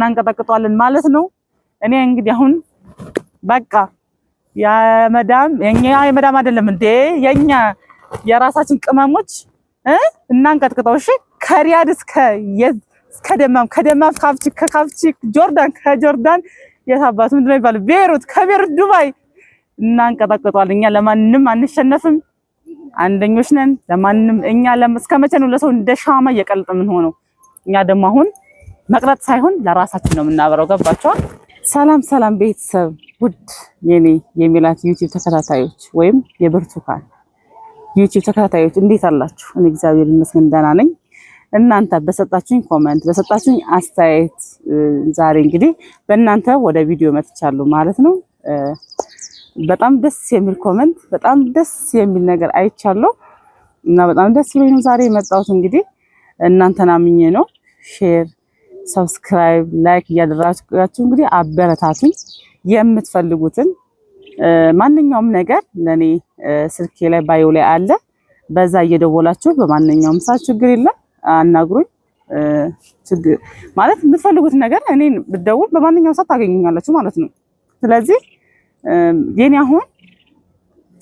እናንቀጠቅጧለን ማለት ነው። እኔ እንግዲህ አሁን በቃ የኛ የመዳም አይደለም እንዴ የኛ የራሳችን ቅመሞች እናንቀጥቅጠው። እሺ ከሪያድ እስከ ደማም ከካፍቺ ጆርዳን ከጆርዳን የታባቱ ምንድነው የሚባለው ቤሩት ከቤሩት ዱባይ እናንቀጠቅጧለን። እኛ ለማንንም አንሸነፍም፣ አንደኞች ነን። ለማንንም እኛ እስከመቼ ነው ለሰው እንደ ሻማ እየቀለጠ ምን ሆነው? እኛ ደግሞ አሁን መቅለጥ ሳይሆን ለራሳችን ነው የምናበረው። ገባችኋል? ሰላም ቤተሰብ፣ ውድ የኔ የሜላት ዩቲዩብ ተከታታዮች ወይም የብርቱካን ዩቲዩብ ተከታታዮች እንዴት አላችሁ? እኔ እግዚአብሔር ይመስገን ደህና ነኝ። እናንተ በሰጣችሁኝ ኮሜንት በሰጣችሁኝ አስተያየት ዛሬ እንግዲህ በእናንተ ወደ ቪዲዮ መጥቻለሁ ማለት ነው። በጣም ደስ የሚል ኮሜንት፣ በጣም ደስ የሚል ነገር አይቻለሁ እና በጣም ደስ ብሎኝ ነው ዛሬ የመጣሁት። እንግዲህ እናንተን አምኜ ነው። ሼር፣ ሰብስክራይብ፣ ላይክ እያደረጋችሁ እንግዲህ አበረታቱኝ። የምትፈልጉትን ማንኛውም ነገር ለኔ ስልኬ ላይ ባዮ ላይ አለ። በዛ እየደወላችሁ በማንኛውም ሰዓት ችግር የለም አናግሩኝ። ችግር ማለት የምትፈልጉት ነገር እኔን ብትደውል በማንኛውም ሰዓት ታገኙኛላችሁ ማለት ነው። ስለዚህ የኔ አሁን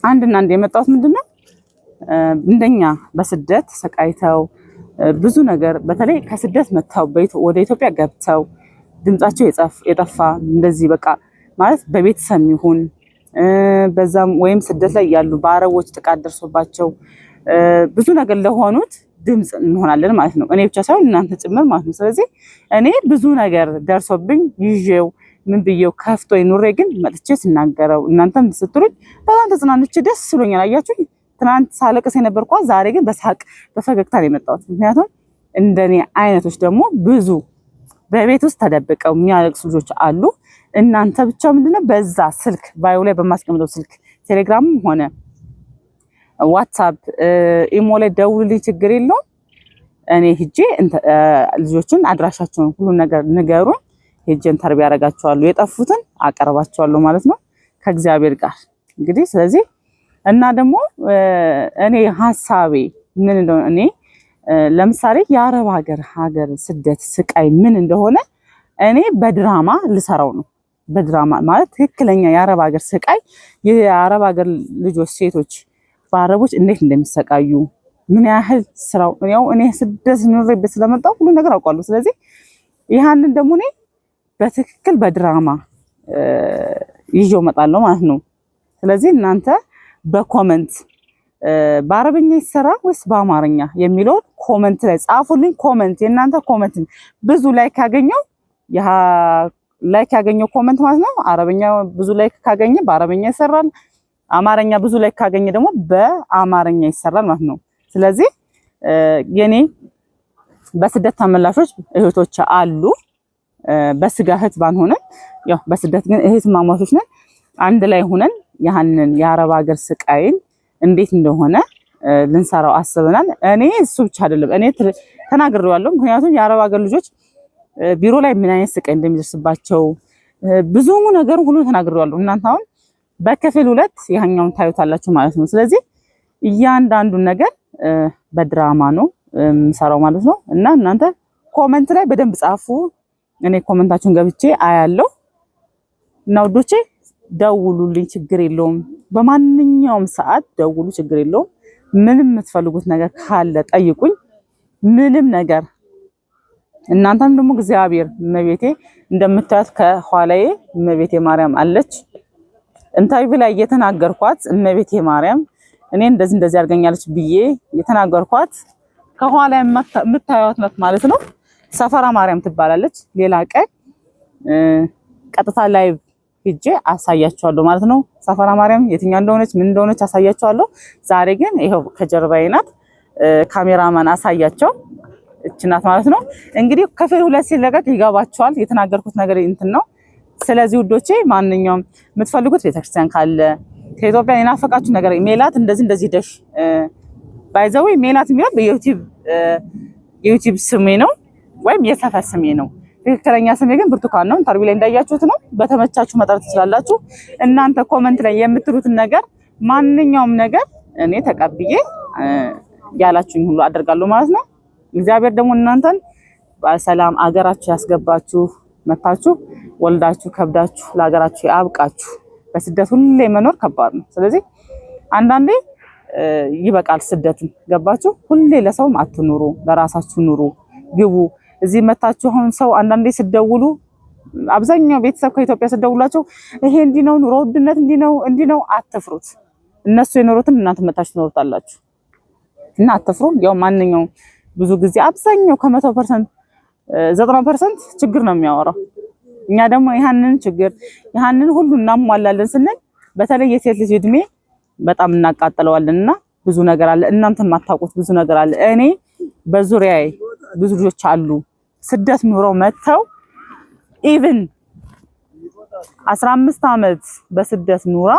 አንድና አንድ የመጣሁት ምንድነው እንደኛ በስደት ሰቃይተው ብዙ ነገር በተለይ ከስደት መጥተው ወደ ኢትዮጵያ ገብተው ድምጻቸው የጠፋ እንደዚህ በቃ ማለት በቤተሰብ ይሁን በዛም ወይም ስደት ላይ ያሉ በአረቦች ጥቃት ደርሶባቸው ብዙ ነገር ለሆኑት ድምጽ እንሆናለን ማለት ነው። እኔ ብቻ ሳይሆን እናንተ ጭምር ማለት ነው። ስለዚህ እኔ ብዙ ነገር ደርሶብኝ ይዤው ምን ብዬው ከፍቶኝ ኑሬ ግን መጥቼ ስናገረው እናንተም ስትሉኝ በጣም ተጽናንቼ ደስ ብሎኛል። አያችሁ ትናንት ሳለቅስ የነበርኳት ዛሬ ግን በሳቅ በፈገግታ ነው የመጣሁት። ምክንያቱም እንደኔ አይነቶች ደግሞ ብዙ በቤት ውስጥ ተደብቀው የሚያለቅሱ ልጆች አሉ። እናንተ ብቻ ምንድነው በዛ ስልክ ባዮ ላይ በማስቀምጠው ስልክ ቴሌግራምም ሆነ ዋትስአፕ ኢሞ ላይ ደውሉልኝ፣ ችግር የለውም። እኔ ሂጄ ልጆችን አድራሻቸውን ሁሉ ነገር ንገሩን፣ ሄጄን ተርቢያ ያረጋቸዋለሁ፣ የጠፉትን አቀርባቸዋለሁ ማለት ነው ከእግዚአብሔር ጋር እንግዲህ። ስለዚህ እና ደግሞ እኔ ሐሳቤ ምን እንደሆነ እኔ ለምሳሌ የአረብ ሀገር ስደት ስቃይ ምን እንደሆነ እኔ በድራማ ልሰራው ነው። በድራማ ማለት ትክክለኛ የአረብ ሀገር ስቃይ የአረብ ሀገር ልጆች ሴቶች በአረቦች እንዴት እንደሚሰቃዩ ምን ያህል ስራው ያው እኔ ስደት ኑሬበት ስለመጣሁ ሁሉ ነገር አውቃለሁ። ስለዚህ ይሄንን ደግሞ እኔ በትክክል በድራማ ይዤው እመጣለሁ ማለት ነው። ስለዚህ እናንተ በኮሜንት በአረብኛ ይሰራ ወይስ በአማርኛ የሚለው ኮሜንት ላይ ጻፉልኝ። ኮሜንት የእናንተ ኮሜንት ብዙ ላይክ ያገኘው ላይክ ያገኘው ኮሜንት ማለት ነው። አረብኛ ብዙ ላይክ ካገኘ በአረብኛ ይሰራል። አማርኛ ብዙ ላይክ ካገኘ ደግሞ በአማርኛ ይሰራል ማለት ነው። ስለዚህ የኔ በስደት ተመላሾች እህቶች አሉ። በስጋ እህት ባንሆንም ያው በስደት ግን እህት ማማቾች ነን። አንድ ላይ ሆነን ያንን የአረብ ሀገር ስቃይን እንዴት እንደሆነ ልንሰራው አስበናል። እኔ እሱ ብቻ አይደለም እኔ ተናግሬዋለሁ። ምክንያቱም የአረብ ሀገር ልጆች ቢሮ ላይ ምን አይነት ስቃይ እንደሚደርስባቸው ብዙ ነገር ሁሉ ተናግሬዋለሁ። እናንተ አሁን በክፍል 2 ያኛውን ታዩታላችሁ ማለት ነው። ስለዚህ እያንዳንዱን ነገር በድራማ ነው የምሰራው ማለት ነው። እና እናንተ ኮሜንት ላይ በደንብ ጻፉ። እኔ ኮሜንታችሁን ገብቼ አያለሁ እና ውዶቼ ደውሉልኝ፣ ችግር የለውም። በማንኛውም ሰዓት ደውሉ፣ ችግር የለውም። ምንም የምትፈልጉት ነገር ካለ ጠይቁኝ። ምንም ነገር እናንተም ደግሞ እግዚአብሔር እመቤቴ እንደምታዩት ከኋላዬ እመቤቴ ማርያም አለች። ኢንተርቪው ላይ የተናገርኳት እመቤቴ ማርያም እኔ እንደዚህ አድርገኛለች ብዬ የተናገርኳት ከኋላ የምታዩት ናት ማለት ነው። ሰፈራ ማርያም ትባላለች። ሌላ ቀን ቀጥታ ላይ ሂጄ አሳያችኋለሁ ማለት ነው። ሰፈራ ማርያም የትኛው እንደሆነች ምን እንደሆነች አሳያችኋለሁ። ዛሬ ግን ይሄው ከጀርባዬ ናት። ካሜራማን አሳያቸው እቺ ናት ማለት ነው። እንግዲህ ክፍል 2 ሲለቀቅ ይገባችኋል። የተናገርኩት ነገር እንትን ነው። ስለዚህ ውዶቼ ማንኛውም የምትፈልጉት ቤተክርስቲያን ካለ ከኢትዮጵያ የናፈቃችሁ ነገር ሜላት እንደዚህ ደሽ ባይዘው ሜላት የሚለው በዩቲዩብ ስሜ ነው ወይም የሰፈር ስሜ ነው። ትክክለኛ ስሜ ግን ብርቱካን ነው። ኢንተርቪው ላይ እንዳያችሁት ነው። በተመቻችሁ መጠራት ትችላላችሁ። እናንተ ኮሜንት ላይ የምትሉትን ነገር ማንኛውም ነገር እኔ ተቀብዬ ያላችሁኝ ሁሉ አደርጋለሁ ማለት ነው። እግዚአብሔር ደግሞ እናንተን በሰላም አገራችሁ ያስገባችሁ። መታችሁ ወልዳችሁ ከብዳችሁ ለሀገራችሁ ያብቃችሁ። በስደት ሁሌ መኖር ከባድ ነው። ስለዚህ አንዳንዴ ይበቃል ስደትም። ገባችሁ? ሁሌ ለሰውም አትኑሩ፣ ለራሳችሁ ኑሩ፣ ግቡ። እዚህ መታችሁ አሁን ሰው አንዳንዴ ስደውሉ አብዛኛው ቤተሰብ ከኢትዮጵያ ስደውላቸው ይሄ እንዲህ ነው ኑሮ ውድነት እንዲህ ነው አትፍሩት። እነሱ የኖሩትን እናንተ መታችሁ ትኖሩታላችሁ እና አትፍሩ። ያው ማንኛውም ብዙ ጊዜ አብዛኛው ከ100% 90% ችግር ነው የሚያወራው። እኛ ደግሞ ይሄንን ችግር ይሄንን ሁሉ እናሟላለን ስንል በተለይ የሴት ልጅ እድሜ በጣም እናቃጥለዋለንና ብዙ ነገር አለ። እናንተ ማታውቁት ብዙ ነገር አለ። እኔ በዙሪያዬ ብዙ ልጆች አሉ ስደት ኑረው መተው ኢቭን 15 ዓመት በስደት ኑራ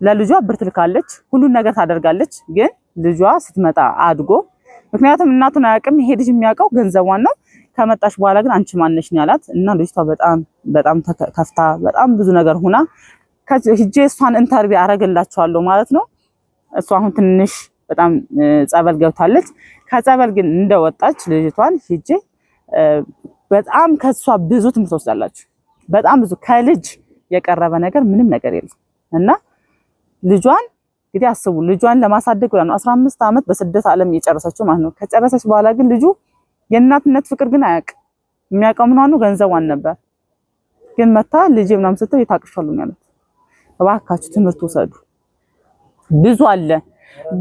ለልጇ ብር ትልካለች፣ ሁሉን ነገር ታደርጋለች። ግን ልጇ ስትመጣ አድጎ ምክንያቱም እናቱን አያውቅም፣ ይሄ ልጅ የሚያውቀው ገንዘቧን ነው። ከመጣች በኋላ ግን አንቺ ማነሽ ነው ያላት እና ልጅቷ በጣም ተከፍታ በጣም ብዙ ነገር ሆና ሂጄ እሷን ኢንተርቪው አረጋላችኋለሁ ማለት ነው። እሷ አሁን ትንሽ በጣም ጸበል ገብታለች። ከጸበል ግን እንደወጣች ልጅቷን ሂጄ በጣም ከሷ ብዙ ትምህርት ወስዳላችሁ። በጣም ብዙ ከልጅ የቀረበ ነገር ምንም ነገር የለም እና ልጇን እንግዲህ አስቡ፣ ልጇን ለማሳደግ ብላ ነው 15 ዓመት በስደት ዓለም የጨረሰችው ማለት ነው። ከጨረሰች በኋላ ግን ልጁ የእናትነት ፍቅር ግን አያውቅም። የሚያውቀው ምን ሆኖ ገንዘቧን ነበር። ግን መታ ልጅ ምናምን ስትል ይታቅሻሉ ማለት እባካችሁ ትምህርት ወሰዱ። ብዙ አለ፣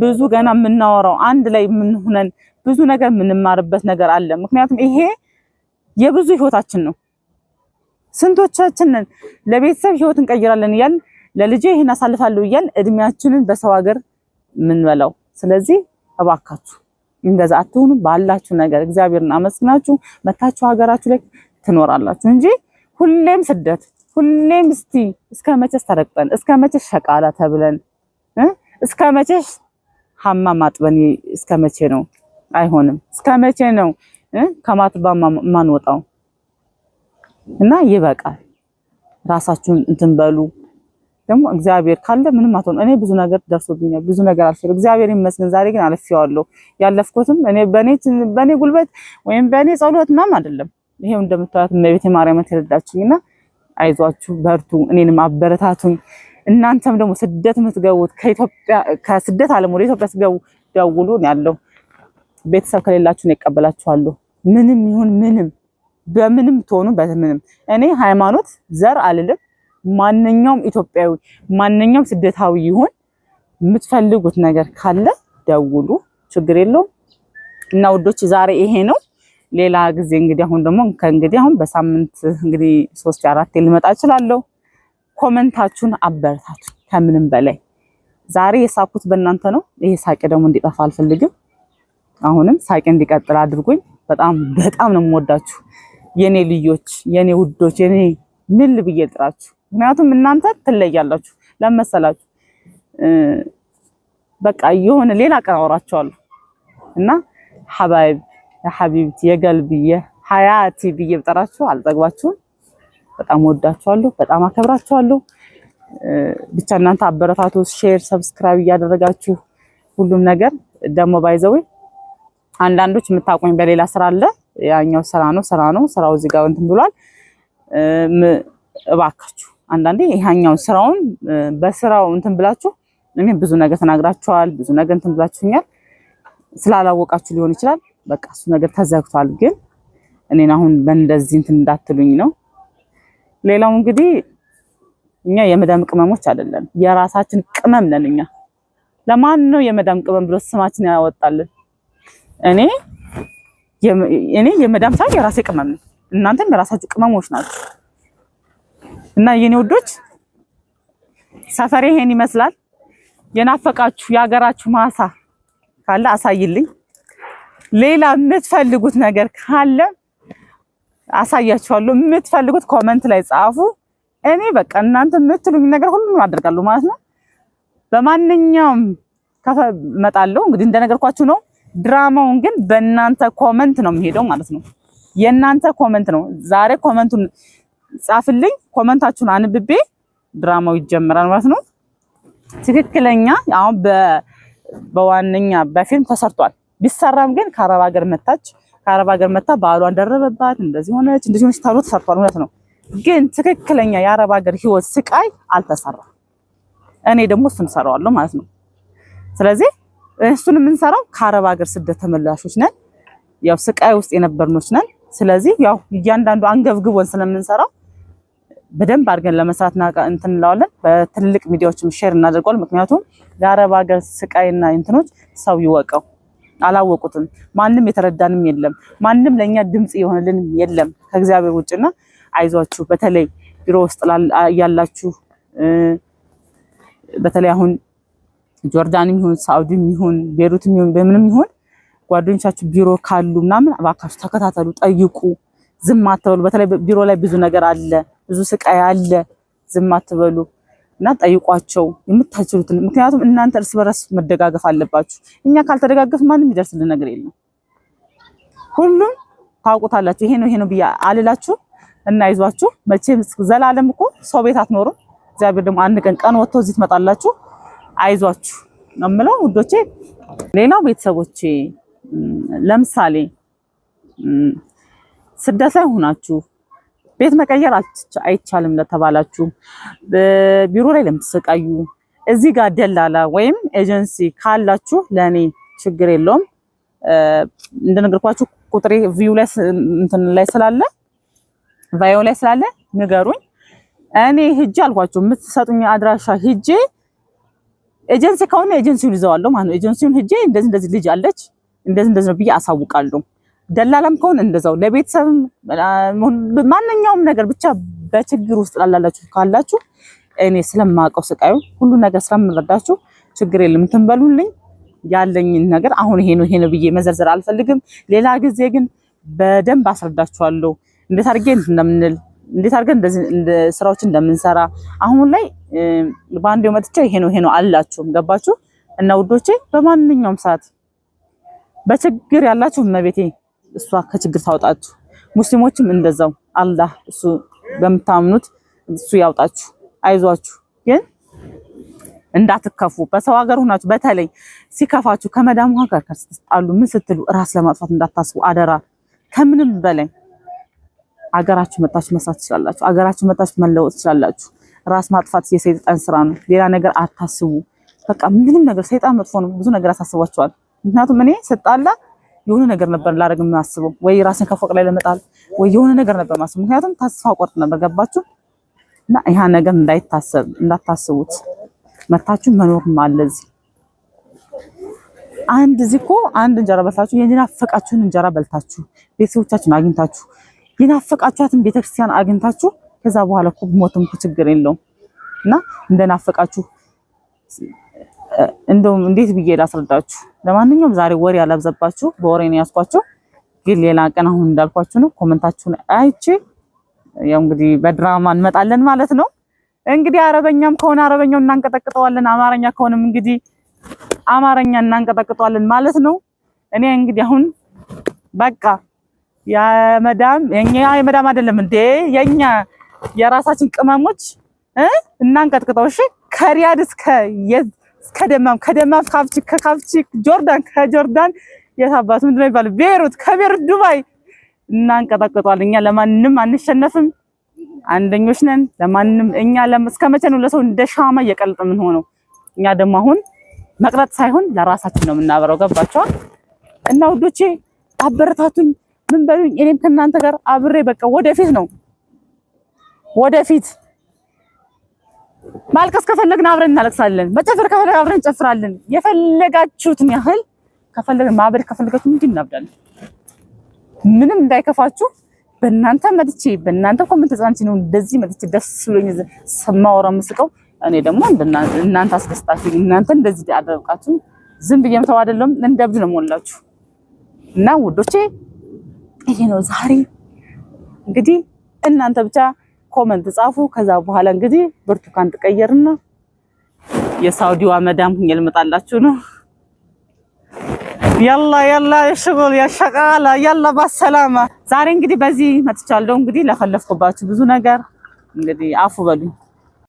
ብዙ ገና የምናወራው አንድ ላይ ምን ሆነን ብዙ ነገር የምንማርበት ነገር አለ። ምክንያቱም ይሄ የብዙ ህይወታችን ነው። ስንቶቻችንን ለቤተሰብ ህይወት እንቀይራለን እያልን ለልጄ ይሄን አሳልፋለሁ እያልን እድሜያችንን በሰው ሀገር ምንበላው። ስለዚህ እባካችሁ እንደዛ አትሁኑ። ባላችሁ ነገር እግዚአብሔርን አመስግናችሁ መታችሁ ሀገራችሁ ላይ ትኖራላችሁ እንጂ ሁሌም ስደት ሁሌም እስከ መቼስ ተረግጠን እስከ መቼስ ሸቃላ ተብለን እስከ መቼስ ሐማም አጥበን እስከ መቼ ነው? አይሆንም። እስከ መቼ ነው ከማጥባ ማንወጣው? እና ይበቃል። ራሳችሁን እንትን በሉ። ደግሞ እግዚአብሔር ካለ ምንም አትሆኑ። እኔ ብዙ ነገር ደርሶብኛል፣ ብዙ ነገር አልፈው እግዚአብሔር ይመስገን። ዛሬ ግን አልፌዋለሁ። ያለፍኩትም እኔ በኔ ጉልበት ወይም በኔ ጸሎት ምናምን አይደለም። ይሄው እንደምታዩት እመቤቴ ማርያም ተረዳችኝና አይዟችሁ በርቱ፣ እኔንም አበረታቱኝ። እናንተም ደግሞ ስደት የምትገቡት ከስደት ዓለም ወደ ኢትዮጵያ ስገቡ ደውሉ ያለው ቤተሰብ ከሌላችሁ ነው ይቀበላችኋለሁ። ምንም ይሁን ምንም በምንም ትሆኑ በምንም እኔ ሃይማኖት ዘር አልልም። ማንኛውም ኢትዮጵያዊ ማንኛውም ስደታዊ ይሁን የምትፈልጉት ነገር ካለ ደውሉ፣ ችግር የለውም። እና ውዶች ዛሬ ይሄ ነው። ሌላ ጊዜ እንግዲህ አሁን በሳምንት እንግዲህ 3-4 ልመጣ እችላለሁ። ኮሜንታችሁን አበረታቱ። ከምንም በላይ ዛሬ የሳኩት በእናንተ ነው። ይሄ ሳቄ ደግሞ እንዲጠፋ አልፈልግም። አሁንም ሳቄ እንዲቀጥል አድርጉኝ። በጣም ነው የምወዳችሁ የኔ ልጆች፣ የኔ ውዶች፣ የኔ ምን ልብዬ ጥራችሁ። ምክንያቱም እናንተ ትለያላችሁ። ለመሰላችሁ በቃ የሆነ ሌላ ቀን አወራችኋለሁ እና ሐቢብቲ የገልብዬ ሐያቲ ብዬ ብጠራችሁ አልጠግባችሁም። በጣም ወዳችኋለሁ፣ በጣም አከብራችኋለሁ። ብቻ እናንተ አበረታቱ፣ ሼር፣ ሰብስክራይብ እያደረጋችሁ ሁሉም ነገር ደግሞ ባይዘው አንዳንዶች የምታቆኝ በሌላ ስራ አለ። ያኛው ስራ ነው ስራው እዚህ ጋር እንትን ብሏል። እባካችሁ አንዳንዴ ይሄኛው ስራውን በስራው እንትን ብላችሁ እኔ ብዙ ነገር ተናግራችኋል፣ ብዙ ነገር እንትን ብላችሁኛል። ስላላወቃችሁ ሊሆን ይችላል። በቃ እሱ ነገር ተዘግቷል። ግን እኔን አሁን በእንደዚህ እንትን እንዳትሉኝ ነው። ሌላው እንግዲህ እኛ የመዳም ቅመሞች አይደለም፣ የራሳችን ቅመም ነን እኛ። ለማን ነው የመዳም ቅመም ብሎ ስማችን ያወጣልን? እኔ የመዳም ሳይሆን የራሴ ቅመም ነኝ። እናንተም የራሳችሁ ቅመሞች ናችሁ። እና የኔ ውዶች ሰፈሬ ይሄን ይመስላል። የናፈቃችሁ የሀገራችሁ ማሳ ካለ አሳይልኝ። ሌላ የምትፈልጉት ነገር ካለ አሳያችኋለሁ። የምትፈልጉት ኮሜንት ላይ ጻፉ። እኔ በቃ እናንተ የምትሉኝ ነገር ሁሉ አደርጋለሁ ማለት ነው። በማንኛውም ከመጣለሁ እንግዲህ እንደነገርኳችሁ ነው። ድራማውን ግን በእናንተ ኮሜንት ነው የሚሄደው ማለት ነው። የእናንተ ኮሜንት ነው። ዛሬ ኮሜንቱን ጻፍልኝ። ኮሜንታችሁን አንብቤ ድራማው ይጀምራል ማለት ነው። ትክክለኛ አሁን በዋነኛ በፊልም ተሰርቷል። ቢሰራም ግን ከአረብ ሀገር መታች ከአረብ ሀገር መጣ ባሏን ደረበባት እንደዚህ ሆነች ተብሎ ተሰርቷል። እውነት ነው፣ ግን ትክክለኛ የአረብ ሀገር ህይወት ስቃይ አልተሰራም። እኔ ደግሞ እሱን ሰራዋለሁ ማለት ነው። ስለዚህ እሱን የምንሰራው ከአረብ ሀገር ስደት ተመላሾች ነን፣ ያው ስቃይ ውስጥ የነበርኖች ነን። ስለዚህ ያው እያንዳንዱ አንገብግቦን ስለምንሰራው በደንብ አድርገን ለመስራት እንትን እንላለን። በትልቅ ሚዲያዎችም ሼር እናደርጋለን። ምክንያቱም የአረብ ሀገር ስቃይና እንትኖች ሰው ይወቀው። አላወቁትም። ማንም የተረዳንም የለም። ማንም ለኛ ድምጽ የሆነልን የለም ከእግዚአብሔር ውጭና አይዟችሁ። በተለይ ቢሮ ውስጥ ያላችሁ በተለይ አሁን ጆርዳንም ይሁን ሳውዲም ይሁን ቤሩትም ይሁን በምንም ይሁን ጓደኞቻችሁ ቢሮ ካሉ ምናምን እባካችሁ ተከታተሉ፣ ጠይቁ፣ ዝም አትበሉ። በተለይ ቢሮ ላይ ብዙ ነገር አለ፣ ብዙ ስቃይ አለ። ዝም አትበሉ እና ጠይቋቸው የምታችሉትን። ምክንያቱም እናንተ እርስ በርስ መደጋገፍ አለባችሁ። እኛ ካልተደጋገፍ ማንም ይደርስልን ነገር የለም። ሁሉም ታውቁታላችሁ። ይሄ ነው ብዬ አልላችሁ እና አይዟችሁ። መቼም ዘላለም እኮ ሰው ቤት አትኖሩም። እግዚአብሔር ደግሞ አንድ ቀን ወጥቶ እዚህ ትመጣላችሁ። አይዟችሁ ነው የምለው ውዶቼ። ሌላው ቤተሰቦቼ ለምሳሌ ስደት ላይ ሆናችሁ ቤት መቀየር አይቻልም ለተባላችሁ፣ ቢሮ ላይ ለምትሰቃዩ፣ እዚህ ጋር ደላላ ወይም ኤጀንሲ ካላችሁ ለኔ ችግር የለውም። እንደነገርኳችሁ ቁጥሬ ቪው ላይ እንትን ላይ ስላለ ቫዮ ላይ ስላለ ንገሩኝ። እኔ ሂጄ አልኳችሁ የምትሰጡኝ አድራሻ ሂጄ ኤጀንሲ ከሆነ ኤጀንሲውን ይዘዋለሁ ማለት ነው። ኤጀንሲውን ሂጄ እንደዚህ ልጅ አለች እንደዚህ ነው ብዬ አሳውቃለሁ። ደላላም ከሆነ እንደዛው ለቤተሰብ ማንኛውም ነገር ብቻ በችግር ውስጥ ካላችሁ እኔ ስለማውቀው ስቃዩ ሁሉ ነገር ስለምረዳችሁ ችግር የለም እንትን በሉልኝ። ያለኝን ነገር አሁን ይሄ ነው ብዬ መዘርዘር አልፈልግም። ሌላ ጊዜ ግን በደንብ አስረዳችኋለሁ እንዴት አድርገን እንደምንል እንዴት አድርገን ስራዎች እንደምንሰራ። አሁን ላይ ባንዴው መጥቼ ይሄ ነው አላችሁ። ገባችሁ? እና ውዶቼ በማንኛውም ሰዓት በችግር ያላችሁ እመቤቴ እሷ ከችግር ታውጣችሁ። ሙስሊሞችም እንደዛው አላህ እሱ በምታምኑት እሱ ያውጣችሁ። አይዟችሁ፣ ግን እንዳትከፉ። በሰው ሀገር ሆናችሁ በተለይ ሲከፋችሁ ከመዳሙ ጋር ከተጣሉ ምን ስትሉ ራስ ለማጥፋት እንዳታስቡ አደራ። ከምንም በላይ አገራችሁ መጣችሁ መስራት ትችላላችሁ። አገራችሁ መጣችሁ መለወጥ ትችላላችሁ። ራስ ማጥፋት የሰይጣን ስራ ነው። ሌላ ነገር አታስቡ። በቃ ምንም ነገር ሰይጣን መጥፎ ነው። ብዙ ነገር አሳስባችኋል። ምክንያቱም እኔ ስጣላ የሆነ ነገር ነበር ላደርግ የማስበው፣ ወይ ራስን ከፎቅ ላይ ለመጣል ወይ የሆነ ነገር ነበር ማስበው። ምክንያቱም ተስፋ ቆርጥ ነበር። ገባችሁ? እና ይሄ ነገር እንዳታስቡት። መታችሁ መኖርም አለ እዚህ። እዚህ እኮ አንድ እንጀራ በልታችሁ የናፈቃችሁን እንጀራ በልታችሁ ቤተሰቦቻችሁን አግኝታችሁ የናፈቃችኋትን ቤተክርስቲያን አግኝታችሁ ከዛ በኋላ እኮ ሞትም እኮ ችግር የለውም። እና እንደናፈቃችሁ እንደውም እንዴት ብዬ ላስረዳችሁ። ለማንኛውም ዛሬ ወሬ አላብዛባችሁ፣ በወሬ ነው ያስኳችሁ። ግን ሌላ ቀን አሁን እንዳልኳችሁ ነው። ኮሜንታችሁን አይቼ ያው እንግዲህ በድራማ እንመጣለን ማለት ነው። እንግዲህ አረበኛም ከሆነ አረበኛው እናንቀጠቅጠዋለን፣ አማርኛ ከሆነም እንግዲህ አማርኛ እናንቀጠቅጠዋለን ማለት ነው። እኔ እንግዲህ አሁን በቃ የመዳም አይደለም እንዴ የኛ የራሳችን ቅመሞች እናንቀጥቅጠው። እሺ ከሪያድ እስከ ደማም ከካፍቺ ጆርዳን፣ ከጆርዳን የታባቱ ምንድን ነው የሚባለው ቤሩት፣ ከቤሩት ዱባይ እናንቀጠቅጠዋለን። እኛ ለማንም አንሸነፍም፣ አንደኞች ነን። ለማንም እኛ እስከመቼ ነው ለሰው እንደ ሻማ እየቀለጠ ምን ሆነው? እኛ ደግሞ አሁን መቅለጥ ሳይሆን ለራሳችን ነው የምናበረው። ገባችኋል? እና ውዶቼ አበረታቱኝ፣ ምን በሉኝ። እኔም ከእናንተ ጋር አብሬ በቃ ወደፊት ነው ወደፊት። ማልቀስ ከፈለግን አብረን እናለቅሳለን፣ መጨፈር ከፈለግን አብረን እንጨፍራለን። የፈለጋችሁትን ያህል ከፈለግን ማበድ ከፈለጋችሁ እንዲህ እናብዳለን። ምንም እንዳይከፋችሁ። በእናንተ መጥቼ በእናንተ ኮሜንት ተጻንቺ ነው እንደዚህ መጥቼ ደስ ብሎኝ ሰማወራ መስቀው። እኔ ደግሞ እናንተ አስደስታችሁ እናንተ እንደዚህ አደረቃችሁ። ዝም ብዬ መተው አይደለም እንደብድ ነው ሞላችሁ። እና ውዶቼ ይሄ ነው ዛሬ እንግዲህ እናንተ ብቻ ኮሜንት ጻፉ። ከዛ በኋላ እንግዲህ ብርቱካን ተቀየርና የሳውዲዋ መዳም ሁኜ ልመጣላችሁ ነው። ያላ የሽጉል ያሸቃላ ያላ በሰላማ። ዛሬ እንግዲህ በዚህ መጥቻለሁ። እንግዲህ ለፈለፍኩባችሁ ብዙ ነገር እንግዲህ አፉ በሉኝ።